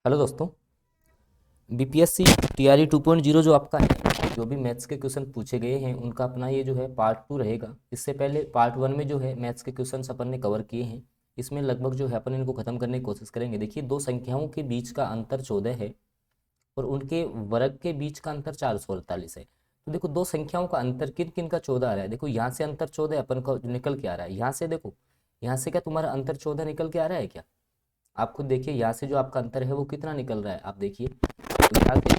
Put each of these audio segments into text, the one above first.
Hello दोस्तों। BPSC TRE 2.0 जो आपका है, जो भी मैथ्स के क्वेश्चन पूछे गए हैं उनका अपना ये जो है पार्ट 2 रहेगा। इससे पहले पार्ट 1 में जो है मैथ्स के क्वेश्चन अपन ने कवर किए हैं। इसमें लगभग जो है अपन इनको खत्म करने की कोशिश करेंगे। देखिए, दो संख्याओं के बीच का अंतर 14 है और उनके वर्ग के बीच का अंतर 448 है। तो देखो, दो संख्याओं का अंतर किन किन का 14 आ रहा है। देखो, यहाँ से अंतर 14 अपन का निकल के आ रहा है। यहाँ से देखो, यहाँ से क्या तुम्हारा अंतर 14 निकल के आ रहा है क्या? आप खुद देखिए, यहाँ से जो आपका अंतर है वो कितना निकल रहा है, आप देखिए। तो यहाँ से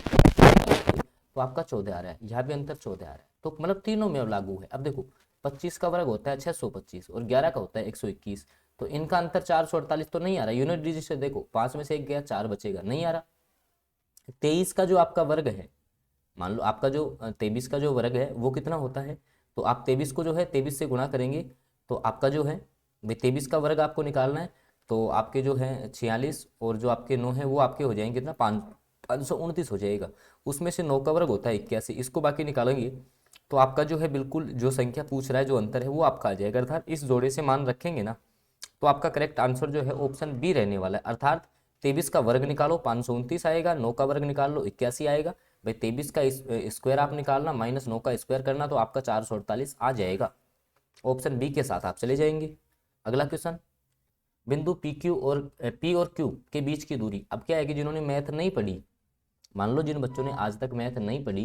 तो आपका 14 आ रहा है, यहाँ भी अंतर 14 आ रहा है। तो मतलब तीनों में लागू है। अब देखो, 25 का वर्ग होता है 625 और 11 का होता है 121। तो इनका अंतर 448 तो नहीं आ रहा। यूनिट डिजिट से देखो, 5 में से एक गया, 4 बचेगा, नहीं आ रहा। 23 का जो आपका वर्ग है, मान लो आपका जो 23 का जो वर्ग है वो कितना होता है। तो आप 23 को जो है 23 से गुणा करेंगे तो आपका जो है भाई 23 का वर्ग आपको निकालना है। तो आपके जो है 46 और जो आपके 9 है वो आपके हो जाएंगे कितना, 529 हो जाएगा। उसमें से 9 का वर्ग होता है 81, इसको बाकी निकालेंगे तो आपका जो है बिल्कुल जो संख्या पूछ रहा है जो अंतर है वो आपका आ जाएगा। अर्थात इस जोड़े से मान रखेंगे ना, तो आपका करेक्ट आंसर जो है ऑप्शन बी रहने वाला है। अर्थात 23 का वर्ग निकालो 529 आएगा, 9 का वर्ग निकाल लो 81 आएगा। भाई 23 का स्क्वायर आप निकालना माइनस 9 का स्क्वायर करना तो आपका 448 आ जाएगा। ऑप्शन बी के साथ आप चले जाएंगे। अगला क्वेश्चन, बिंदु पी और क्यू के बीच की दूरी। अब क्या है कि जिन्होंने मैथ नहीं पढ़ी, मान लो जिन बच्चों ने आज तक मैथ नहीं पढ़ी,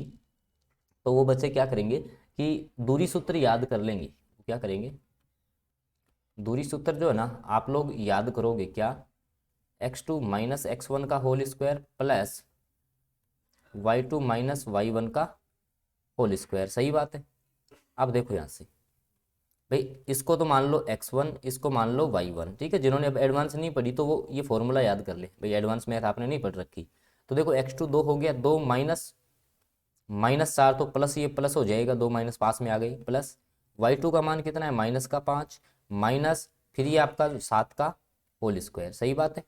तो वो बच्चे क्या करेंगे कि दूरी सूत्र याद कर लेंगे। क्या करेंगे, दूरी सूत्र जो है ना आप लोग याद करोगे क्या, x2 माइनस x1 का whole square plus y2 minus y1 का होल स्क्वायर। सही बात है। अब देखो यहाँ से, भाई इसको तो मान लो x1, इसको मान लो y1, ठीक है। जिन्होंने अब एडवांस नहीं पढ़ी तो वो ये फॉर्मूला याद कर ले, भाई एडवांस मैथ आपने नहीं पढ़ रखी। तो देखो x2 2 हो गया, 2 माइनस माइनस 4 तो प्लस, ये प्लस हो जाएगा, 2 माइनस पास में आ गई प्लस। y2 का मान कितना है, माइनस का 5 माइनस फिर ये आपका 7 का होल स्क्वायर। सही बात है।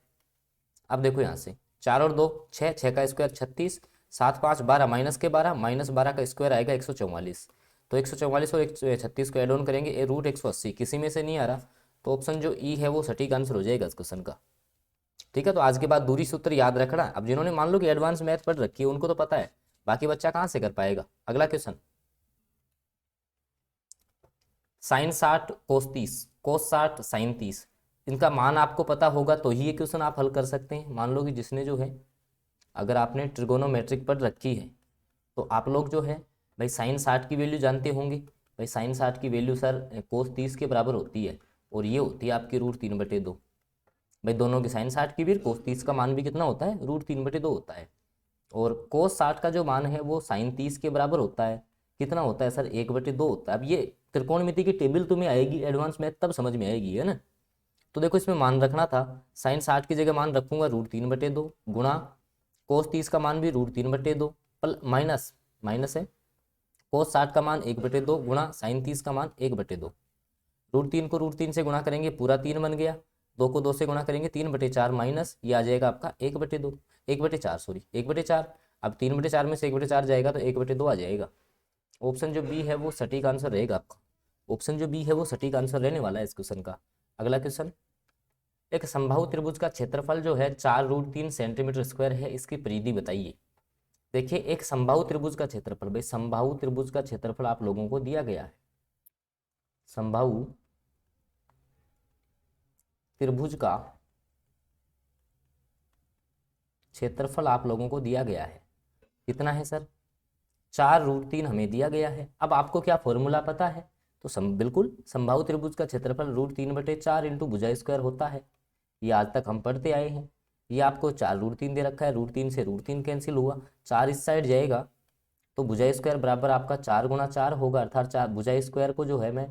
अब देखो यहाँ से, 4 और 2 6, 6 का स्क्वायर 36, 7 5 12 माइनस के 12, माइनस 12 का स्क्वायर आएगा 144। तो 144 और 36 को एड ऑन करेंगे, ए रूट 180 किसी में से नहीं आ रहा। तो ऑप्शन जो ई है वो सटीक आंसर हो जाएगा इस क्वेश्चन का। ठीक है, तो आज के बाद दूरी सूत्र याद रखना। अब जिन्होंने मान लो कि एडवांस मैथ पढ़ रखी है उनको तो पता है, बाकी बच्चा कहाँ से कर पाएगा। अगला क्वेश्चन, साइन 60 कोस 30, कोस 60 साइन 30, इनका मान आपको पता होगा तो ही ये क्वेश्चन आप हल कर सकते हैं। मान लो कि जिसने जो है, अगर आपने ट्रिगोनोमेट्रिक पढ़ रखी है तो आप लोग जो है भाई साइन 60 की वैल्यू जानते होंगे। भाई साइन 60 की वैल्यू सर कोस 30 के बराबर होती है और ये होती है आपकी √3/2। भाई दोनों की साइन 60 की भी, कोस 30 का मान भी कितना होता है, √3/2 होता है। और कोस 60 का जो मान है वो साइन 30 के बराबर होता है। कितना होता है सर, 1/2 होता है। अब ये त्रिकोणमिति की टेबल तुम्हें आएगी एडवांस मैथ तब समझ में आएगी, है ना। तो देखो इसमें मान रखना था, साइन 60 की जगह मान रखूंगा √3/2 गुणा कोस 30 का मान भी √3/2 माइनस माइनस है, कोस 60 का मान 1/2 गुणा साइन 30 का मान 1/2। √3 को √3 से गुणा करेंगे पूरा 3 बन गया, 2 को 2 से गुणा करेंगे 3/4 माइनस ये आ जाएगा आपका 1/2, 1/4 सॉरी 1/4। अब 3/4 में से 1/4 जाएगा तो 1/2 आ जाएगा। ऑप्शन जो बी है वो सटीक आंसर रहेगा आपका। ऑप्शन जो बी है वो सटीक आंसर रहने वाला है इस क्वेश्चन का। अगला क्वेश्चन, एक समबाहु त्रिभुज का क्षेत्रफल जो है 4√3 सेंटीमीटर स्क्वायर है, इसकी परिधि बताइए। देखिए, एक समबाहु त्रिभुज का क्षेत्रफल, भाई समबाहु त्रिभुज का क्षेत्रफल आप लोगों को दिया गया है। समबाहु त्रिभुज का क्षेत्रफल आप लोगों को दिया गया है, कितना है सर, 4√3 हमें दिया गया है। अब आपको क्या फॉर्मूला पता है, तो बिल्कुल समबाहु त्रिभुज का क्षेत्रफल √3/4 इंटू भुजा स्क्वायर होता है। ये आज तक हम पढ़ते आए हैं। ये आपको 4√3 दे रखा है, √3 से √3 कैंसिल हुआ, 4 इस साइड जाएगा तो भुजा स्क्वायर बराबर आपका 4 × 4 होगा। अर्थात 4 भुजा स्क्वायर को जो है मैं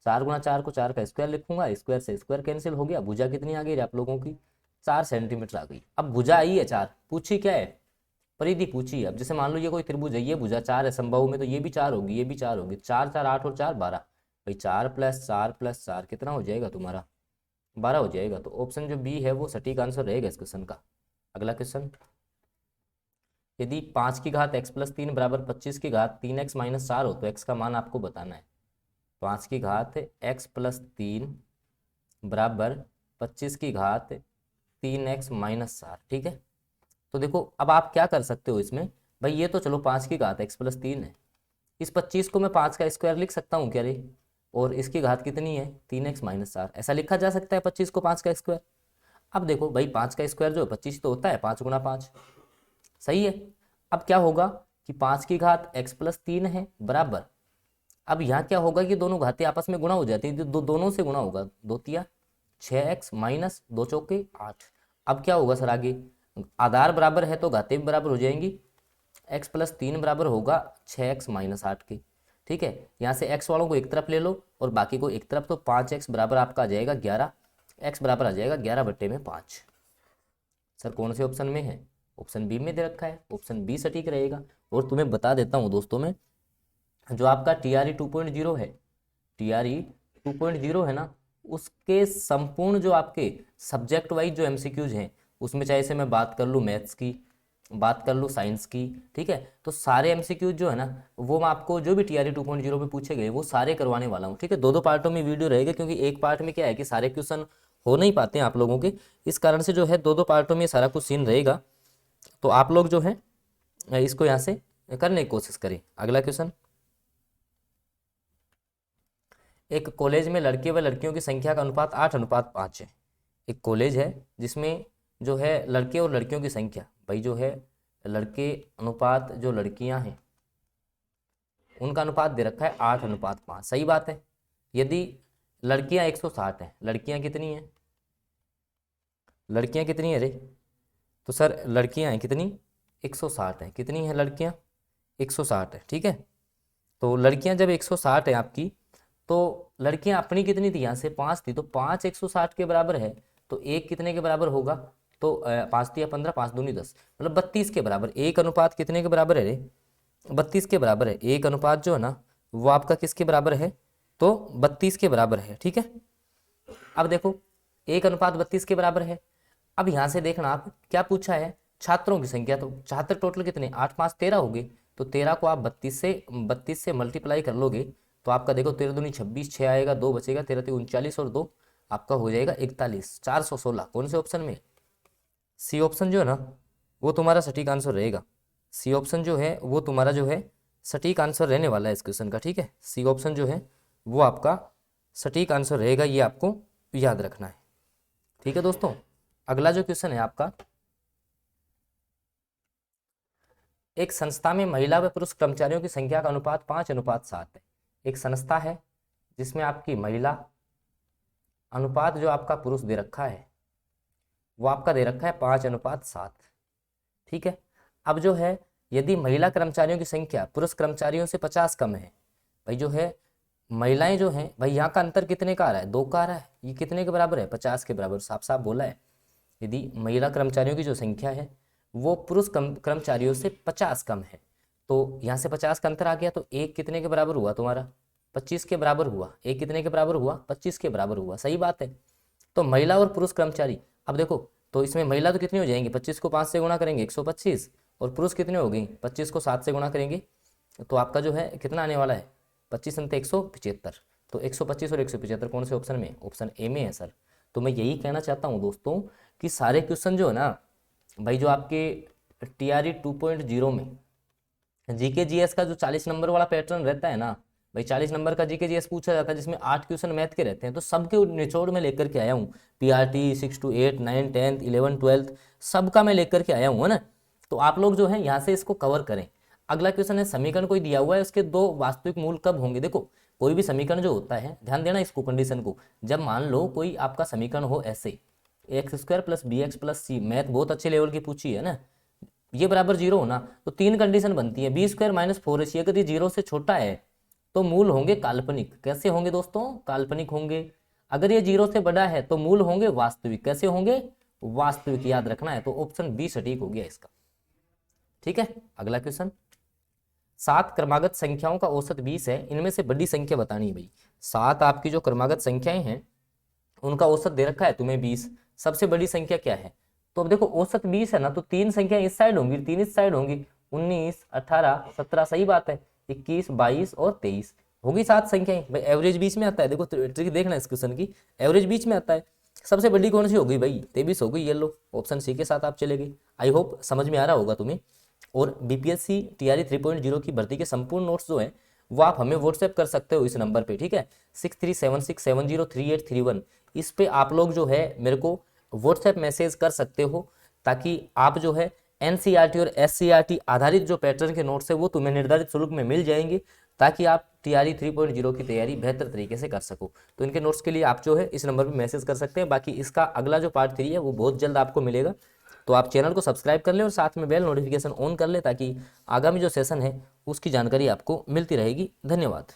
4 × 4 को 4 का स्क्वायर लिखूंगा, स्क्वायर से स्क्वायर कैंसिल हो गया। भुजा कितनी आ गई आप लोगों की, 4 सेंटीमीटर आ गई। अब भुजा आई है 4, पूछी क्या है, परिधि पूछी है। अब जैसे मान लो ये कोई त्रिभुज है, ये भुजा 4 है समबाहु में, तो ये भी 4 होगी, ये भी 4 होगी, 4 4 8 और 4 12। भाई 4 + 4 + 4 कितना हो जाएगा तुम्हारा, 12 हो जाएगा। तो ऑप्शन जो बी है वो सटीक आंसर रहेगा इस क्वेश्चन का। अगला क्वेश्चन, यदि 5 की घात x + 3 बराबर 25 की घात 3x - 4 हो तो x का मान आपको बताना है। 5 की घात x + 3 बराबर 25 की घात 3x - 4, ठीक है। तो देखो अब आप क्या कर सकते हो इसमें, भाई ये तो चलो 5 की घात x+3 है, इस 25 को मैं 5 का स्क्वायर लिख सकता हूँ क्या रे, और इसकी घात कितनी है 3x-4, ऐसा लिखा जा सकता है 25 को 5 का स्क्वायर। अब देखो भाई 5 का स्क्वायर जो है 25 तो होता है, 5 × 5 सही है। अब क्या होगा कि 5 की घात x+3 है बराबर, अब यहाँ क्या होगा कि दोनों घातें आपस में गुणा हो जाती है, तो दोनों से गुणा होगा, 2×3 6x माइनस 2×4 8। अब क्या होगा सर आगे, आधार बराबर है तो घातें भी बराबर हो जाएंगी, x+3 बराबर होगा 6x-8 के। ठीक है, यहाँ से x वालों को एक तरफ ले लो और बाकी को एक तरफ, तो 5x बराबर आपका आ जाएगा 11, x बराबर आ जाएगा 11/5। सर कौन से ऑप्शन में है, ऑप्शन बी में दे रखा है, ऑप्शन बी सटीक रहेगा। और तुम्हें बता देता हूँ दोस्तों में, जो आपका TRE 2.0 है, TRE 2.0 है ना, उसके संपूर्ण जो आपके सब्जेक्ट वाइज जो MCQs हैं, उसमें चाहे से मैं बात कर लूँ मैथ्स की, बात कर लूँ साइंस की, ठीक है, तो सारे MCQs जो है ना, वो मैं आपको जो भी TRE 2.0 पे पूछे गए वो सारे करवाने वाला हूँ। ठीक है, दो दो पार्टों में वीडियो रहेगा, क्योंकि एक पार्ट में क्या है कि सारे क्वेश्चन हो नहीं पाते हैं आप लोगों के, इस कारण से जो है दो दो पार्टों में सारा कुछ सीन रहेगा। तो आप लोग जो है इसको यहाँ से करने की कोशिश करें। अगला क्वेश्चन, एक कॉलेज में लड़के व लड़कियों की संख्या का अनुपात 8:5 है। एक कॉलेज है जिसमें जो है लड़के और लड़कियों की संख्या, भाई जो है लड़के अनुपात जो लड़कियां हैं उनका अनुपात दे रखा है 8:5। सही बात है। यदि लड़कियां 160 हैं, लड़कियां कितनी हैं, लड़कियां कितनी है रे, तो सर लड़कियां हैं कितनी 160 हैं, कितनी हैं लड़कियां 160 है। ठीक है, तो लड़कियां जब 160 है आपकी, तो लड़कियां अपनी कितनी थी, यहाँ से 5 थी, तो 5 160 के बराबर है, तो एक कितने के बराबर होगा, तो 5 या 15, 5 दूनी 10, मतलब 32 के बराबर। एक अनुपात कितने के बराबर है रे, 32 के बराबर है। एक अनुपात जो है ना वो आपका किसके बराबर है, तो 32 के बराबर है। ठीक है, अब देखो एक अनुपात 32 के बराबर है। अब यहाँ से देखना आप क्या पूछा है, छात्रों की संख्या, तो छात्र टोटल कितने 8 5 13 हो गए, तो 13 को आप 32 से मल्टीप्लाई कर लोगे, तो आपका देखो 13 दूनी 26, 6 आएगा, 2 बचेगा, 13 3 39 और 2 आपका हो जाएगा 41, 416। कौन से ऑप्शन में, सी ऑप्शन जो है ना वो तुम्हारा सटीक आंसर रहेगा। सी ऑप्शन जो है वो तुम्हारा जो है सटीक आंसर रहने वाला है इस क्वेश्चन का। ठीक है, सी ऑप्शन जो है वो आपका सटीक आंसर रहेगा, ये आपको याद रखना है। ठीक है दोस्तों, अगला जो क्वेश्चन है आपका, एक संस्था में महिला व पुरुष कर्मचारियों की संख्या का अनुपात 5:7 है। एक संस्था है जिसमें आपकी महिला अनुपात जो आपका पुरुष दे रखा है वो आपका दे रखा है 5:7। ठीक है, अब जो है यदि महिला कर्मचारियों की संख्या पुरुष कर्मचारियों से 50 कम है, भाई जो है महिलाएं जो हैं, भाई यहाँ का अंतर कितने का आ रहा है, 2 का आ रहा है, ये कितने के बराबर है 50 के बराबर, साफ साफ बोला है। यदि महिला कर्मचारियों की जो संख्या है वो पुरुष कर्मचारियों से 50 कम है, तो यहाँ से 50 का अंतर आ गया, तो एक कितने के बराबर हुआ तुम्हारा 25 के बराबर हुआ, एक कितने के बराबर हुआ 25 के बराबर हुआ। सही बात है। तो महिला और पुरुष कर्मचारी, अब देखो तो इसमें महिला तो कितनी हो जाएंगी, 25 को 5 से गुणा करेंगे 125, और पुरुष कितने हो गई 25 को 7 से गुणा करेंगे, तो आपका जो है कितना आने वाला है 25 अंत 175। तो 125 और 175 कौन से ऑप्शन में, ऑप्शन ए में है सर। तो मैं यही कहना चाहता हूँ दोस्तों कि सारे क्वेश्चन जो है ना भाई, जो आपके TRE 2.0 में जीके जीएस का जो 40 नंबर वाला पैटर्न रहता है ना भाई, 40 नंबर का जीके जीएस पूछा जाता है जिसमें 8 क्वेश्चन मैथ के रहते हैं, तो सबके निचोड़ में लेकर के आया हूँ। PRT 6 to 8 9 10 11 12 सबका मैं लेकर के आया हूँ, है ना। तो आप लोग जो है यहाँ से इसको कवर करें। अगला क्वेश्चन है, समीकरण कोई दिया हुआ है उसके 2 वास्तविक मूल कब होंगे। देखो कोई भी समीकरण जो होता है, ध्यान देना इसको कंडीशन को, जब मान लो कोई आपका समीकरण हो ऐसे x² + bx + c, मैथ बहुत अच्छे लेवल की पूछी है ना, ये बराबर 0 होना, तो 3 कंडीशन बनती है, b² - 4ac, अगर ये 0 से छोटा है तो मूल होंगे काल्पनिक। कैसे होंगे दोस्तों, काल्पनिक होंगे। अगर ये 0 से बड़ा है तो मूल होंगे वास्तविक। कैसे होंगे, वास्तविक, याद रखना है। तो ऑप्शन बी सटीक हो गया इसका। ठीक है, अगला क्वेश्चन, 7 क्रमागत संख्याओं का औसत 20 है, इनमें से बड़ी संख्या बतानी है भाई। 7 आपकी जो क्रमागत संख्याएं हैं उनका औसत दे रखा है तुम्हें 20, सबसे बड़ी संख्या क्या है। तो अब देखो औसत 20 है ना, तो 3 संख्या इस साइड होंगी, 3 इस साइड होंगी, 19 18 17, सही बात है, 21 22 और 23 होगी 7 संख्याएं। भाई एवरेज बीच में आता है, देखो ट्रिक देखना इस क्वेश्चन की, एवरेज बीच में आता है। सबसे बड़ी कौन सी हो गई भाई? 23 हो गई, ये लो ऑप्शन सी के साथ आप चले गए। आई होप समझ में आ रहा होगा तुम्हें। और बीपीएससी टीआरई 3.0 की भर्ती के संपूर्ण नोट्स जो है वो आप हमें व्हाट्सएप कर सकते हो इस नंबर पे, ठीक है, 6376703831। इस पे आप लोग जो है मेरे को व्हाट्सएप मैसेज कर सकते हो, ताकि आप जो है एनसीईआरटी और एससीईआरटी आधारित जो पैटर्न के नोट्स है वो तुम्हें निर्धारित शुल्क में मिल जाएंगे, ताकि आप टीआरई 3.0 की तैयारी बेहतर तरीके से कर सको। तो इनके नोट्स के लिए आप जो है इस नंबर पर मैसेज कर सकते हैं। बाकी इसका अगला जो पार्ट 3 है वो बहुत जल्द आपको मिलेगा। तो आप चैनल को सब्सक्राइब कर लें और साथ में बेल नोटिफिकेशन ऑन कर लें, ताकि आगामी जो सेशन है उसकी जानकारी आपको मिलती रहेगी। धन्यवाद।